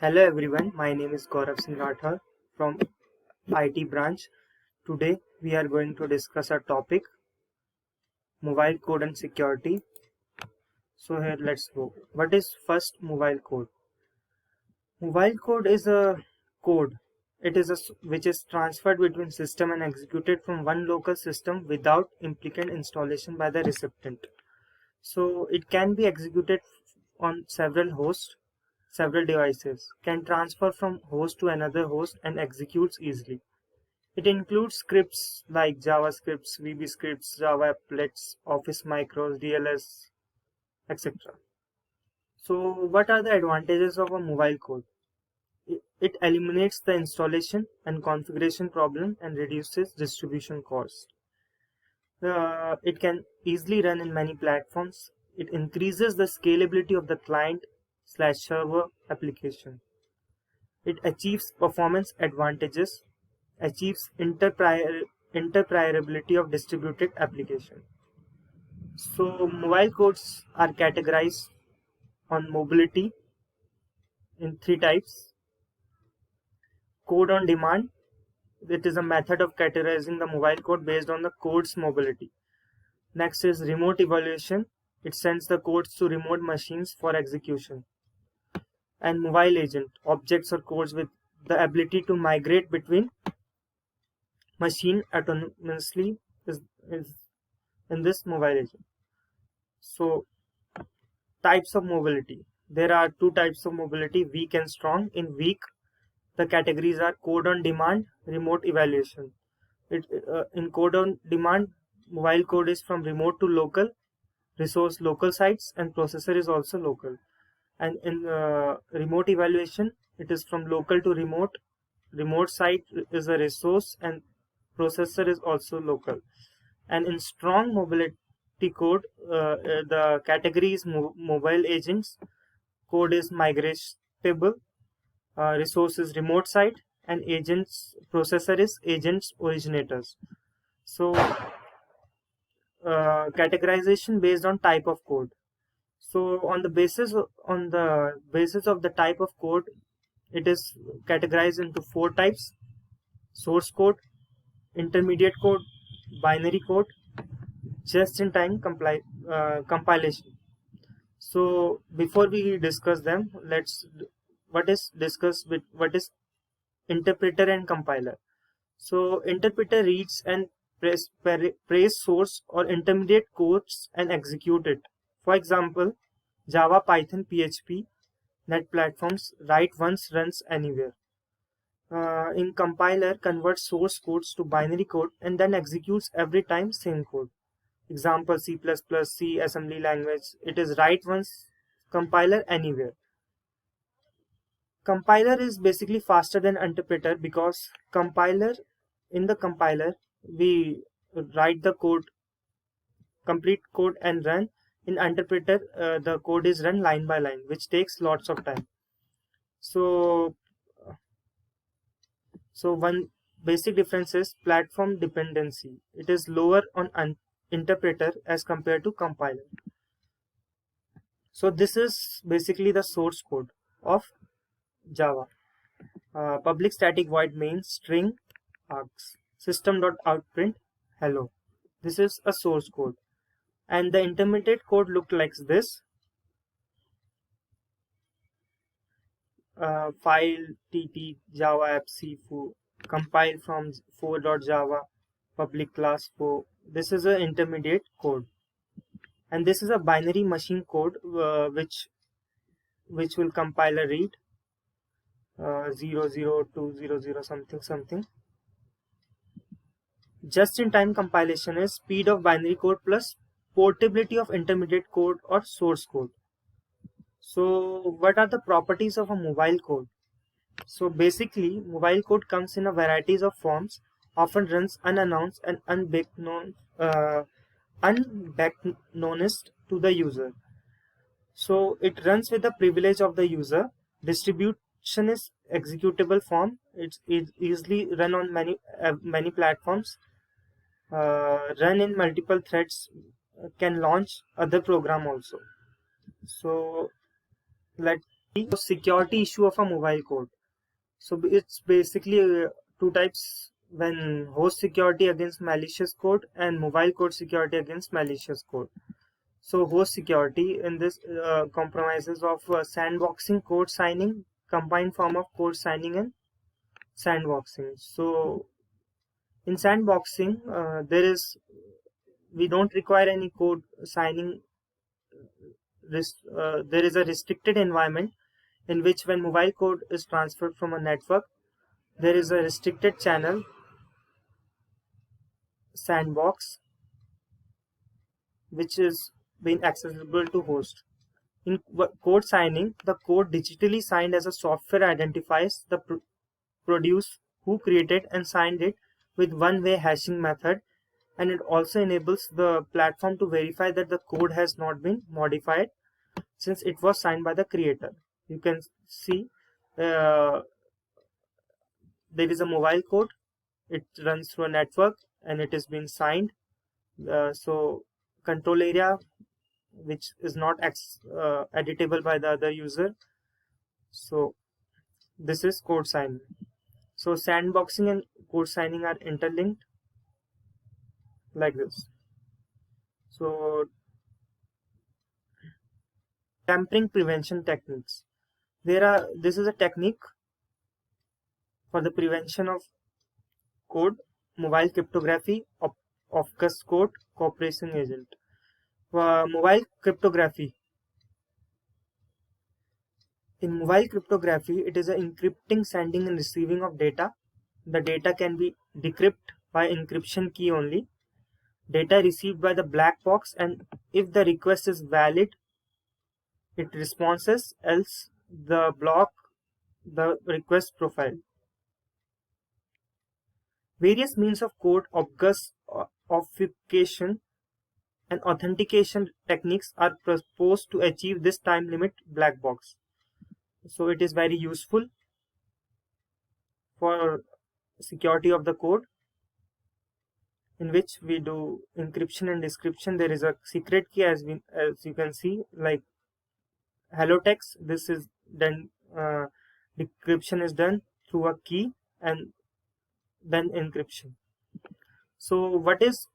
Hello everyone, my name is Gaurav Singh Rathod from IT branch. Today we are going to discuss a topic mobile code and security. So here let's go. What is first mobile code? Mobile code is a code. It is which is transferred between system and executed from one local system without implicant installation by the recipient. So it can be executed on several hosts, several devices, can transfer from host to another host and executes easily. It includes scripts like JavaScripts, VB scripts, Java applets, Office macros, DLS, etc. So, what are the advantages of a mobile code? It eliminates the installation and configuration problem and reduces distribution costs. It can easily run in many platforms. It increases the scalability of the client/server application. It achieves performance advantages, achieves interoperability of distributed application. So mobile codes are categorized on mobility in three types. Code on demand. It is a method of categorizing the mobile code based on the code's mobility. Next is remote evaluation. It sends the codes to remote machines for execution. And mobile agent, objects or codes with the ability to migrate between machine autonomously is in this mobile agent. So types of mobility. There are two types of mobility, weak and strong. In weak, the categories are code on demand, remote evaluation. In code on demand, mobile code is from remote to local, resource local sites, and processor is also local. And in remote evaluation, it is from local to remote. Remote site is a resource, and processor is also local. And in strong mobility code, the category is mobile agents, code is migratable, resource is remote site, and agents processor is agents originators. So categorization based on type of code. So on the basis of the type of code, it is categorized into four types: source code, intermediate code, binary code, just-in-time compilation. So before we discuss them, what is interpreter and compiler. So interpreter reads and praise source or intermediate codes and execute it. For example, Java, Python, PHP, net platforms, write once, runs anywhere. In compiler, converts source codes to binary code and then executes every time same code. Example, C++, C assembly language. It is write once, compiler anywhere. Compiler is basically faster than interpreter because in the compiler we write the code, complete code and run. In interpreter, the code is run line by line, which takes lots of time. So one basic difference is platform dependency. It is lower on interpreter as compared to compiler. So this is basically the source code of Java. Public static void main string args system.out print hello. This is a source code, and the intermediate code looked like this. File tt java app cfoo compile from 4.java public class 4. This is an intermediate code, and this is a binary machine code which will compiler read 00200 something something. Just-in-time compilation is speed of binary code plus portability of intermediate code or source code. So what are the properties of a mobile code? So basically, mobile code comes in a varieties of forms, often runs unannounced and unbeknownst to the user. So it runs with the privilege of the user. Distribution is executable form. It's easily run on many platforms. Run in multiple threads, can launch other program also. So let The security issue of a mobile code. So it's basically two types: when host security against malicious code and mobile code security against malicious code. So host security in this compromises of sandboxing, code signing, combined form of code signing and sandboxing. So in sandboxing, we don't require any code signing. There is a restricted environment in which when mobile code is transferred from a network, there is a restricted channel sandbox which is being accessible to host. In code signing, the code digitally signed as a software identifies the produce who created and signed it with one-way hashing method, and it also enables the platform to verify that the code has not been modified since it was signed by the creator. You can see there is a mobile code, it runs through a network and it is being signed. So control area which is not editable by the other user. So this is code signing. So sandboxing and code signing are interlinked like this. So tampering prevention techniques. This is a technique for the prevention of code, mobile cryptography, offcuts code, cooperation agent. Mobile cryptography. In mobile cryptography, it is an encrypting, sending and receiving of data. The data can be decrypted by encryption key only. Data received by the black box, and if the request is valid, it responses, else the block the request profile. Various means of code obfuscation and authentication techniques are proposed to achieve this time limit black box. So it is very useful for security of the code, in which we do encryption and description. There is a secret key as you can see, like hello text. This is done, decryption is done through a key and then encryption. So what is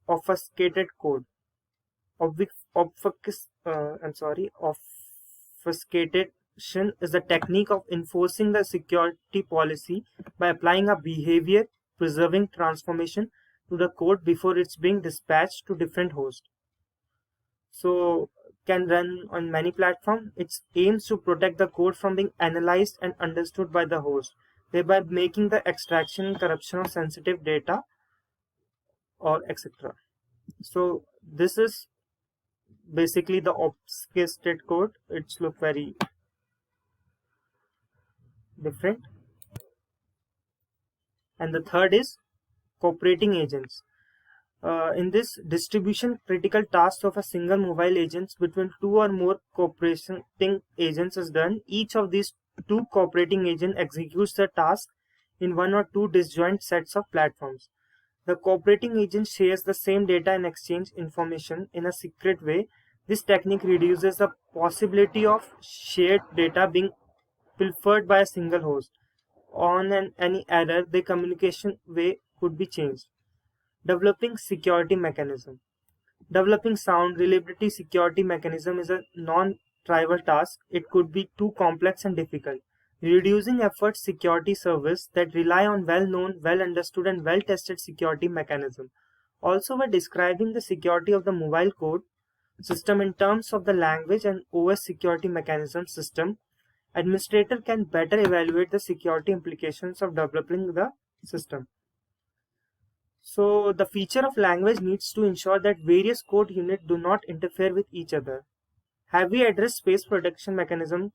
obfuscated code? Obfuscation is the technique of enforcing the security policy by applying a behavior preserving transformation to the code before it's being dispatched to different hosts. So can run on many platforms. It aims to protect the code from being analyzed and understood by the host, thereby making the extraction and corruption of sensitive data or etc. So this is basically the obfuscated code. It's look very different. And the third is cooperating agents. In this distribution critical task of a single mobile agents between two or more cooperating agents is done. Each of these two cooperating agents executes the task in one or two disjoint sets of platforms. The cooperating agent shares the same data and exchange information in a secret way. This technique reduces the possibility of shared data being pilfered by a single host. On any error, the communication way could be changed. Developing security mechanism. Developing sound reliability security mechanism is a non-trivial task. It could be too complex and difficult. Reducing efforts security service that rely on well-known, well-understood and well-tested security mechanism. Also, by describing the security of the mobile code system in terms of the language and OS security mechanism system, administrator can better evaluate the security implications of developing the system. So the feature of language needs to ensure that various code units do not interfere with each other. Heavy address space protection mechanism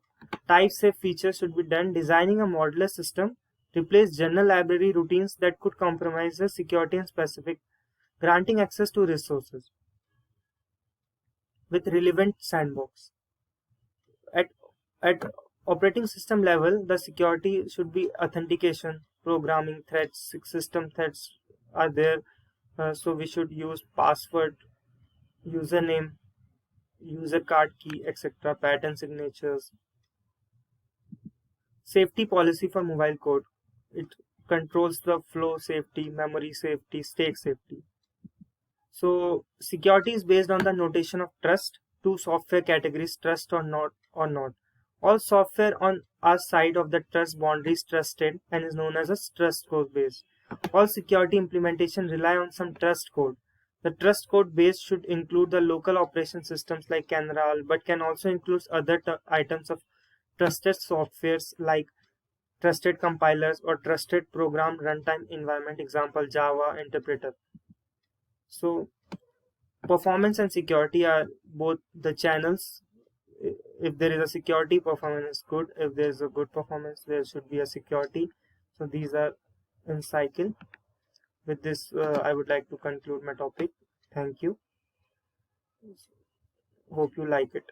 type safe features should be done. Designing a modular system replace general library routines that could compromise the security and specific, granting access to resources with relevant sandbox. At operating system level, the security should be authentication, programming threats, system threats are there. So we should use password, username, user card key, etc., pattern signatures. Safety policy for mobile code. It controls the flow safety, memory safety, state safety. So security is based on the notation of trust. Two software categories: trust or not. All software on our side of the trust boundary is trusted and is known as a trust code base. All security implementation rely on some trust code. The trust code base should include the local operation systems like Canral, but can also include other items of trusted softwares like trusted compilers or trusted program runtime environment, example Java interpreter. So performance and security are both the channels. If there is a security, performance is good. If there is a good performance, there should be a security. So these are in cycle. With this, I would like to conclude my topic. Thank you. Hope you like it.